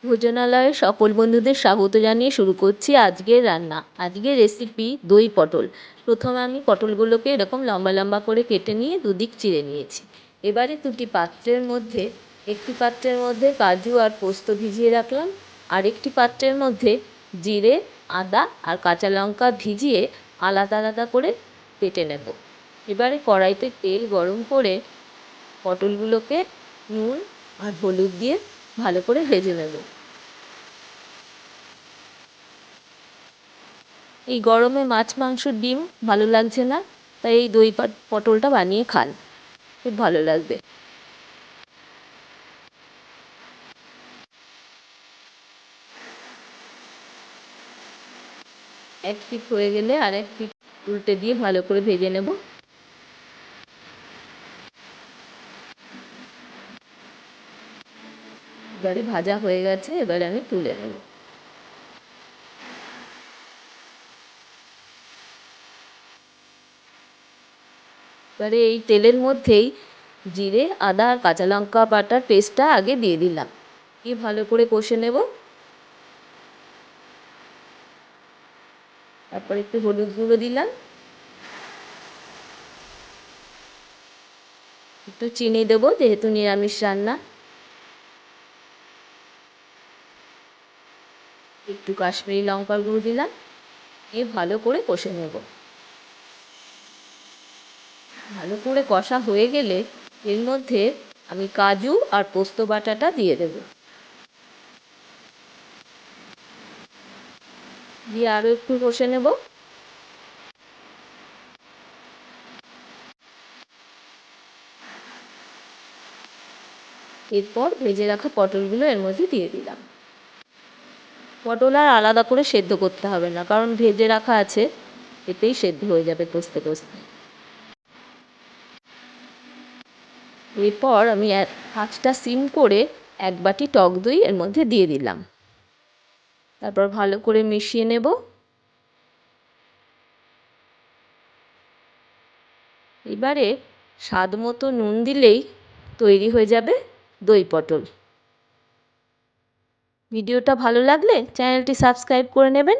ভোজনালয়ে সকল বন্ধুদের স্বাগত জানিয়ে শুরু করছি আজকের রান্না। আজকের রেসিপি দই পটল। প্রথমে আমি পটলগুলোকে এরকম লম্বা লম্বা করে কেটে নিয়ে দুদিক চিড়ে নিয়েছি। এবারে একটি পাত্রের মধ্যে কাজু আর পোস্ত ভিজিয়ে রাখলাম। আরেকটি পাত্রের মধ্যে জিরে, আদা আর কাঁচা লঙ্কা ভিজিয়ে আলাদা আলাদা করে বেটে নেব। এবারে কড়াইতে তেল গরম করে পটলগুলোকে নুন আর হলুদ দিয়ে ভালো করে ভেজে নেব। এই গরমে মাছ মাংস ডিম ভালো লাগছে না, তাই এই দই পটলটা বানিয়ে খান, খুব ভালো লাগবে। এক পিঠ হয়ে গেলে আর এক পিঠ উল্টে দিয়ে ভালো করে ভেজে নেব। এবারে ভাজা হয়ে গেছে, এবারে আমি তুলে নেব। এবারে এই তেলের মধ্যেই জিরে, আদা আর কাঁচা লঙ্কা বাটার পেস্টটা আগে দিয়ে দিলাম, দিয়ে ভালো করে কষে নেব। তারপর একটু হলুদ গুঁড়ো দিলাম, একটু চিনি দেবো যেহেতু নিরামিষ রান্না, একটু কাশ্মীরি লঙ্কার গুঁড়ো দিলাম, দিয়ে ভালো করে কষে নেব। ভালো করে কষা হয়ে গেলে এর মধ্যে আমি কাজু আর পোস্ত বাটাটা দিয়ে দেব, দিয়ে আরও একটু কষে নেব। এরপর ভেজে রাখা পটলগুলো এর মধ্যে দিয়ে দিলাম। পটল আর আলাদা করে সেদ্ধ করতে হবে না, কারণ ভেজে রাখা আছে, এতেই সেদ্ধ হয়ে যাবে কষতে কষতে। এরপর আমি আঁচটা সিম করে এক বাটি টক দই এর মধ্যে দিয়ে দিলাম, তারপর ভালো করে মিশিয়ে নেব। এবারে স্বাদ মতো নুন দিলেই তৈরি হয়ে যাবে দই পটল। ভিডিওটা ভালো লাগলে চ্যানেলটি সাবস্ক্রাইব করে নেবেন।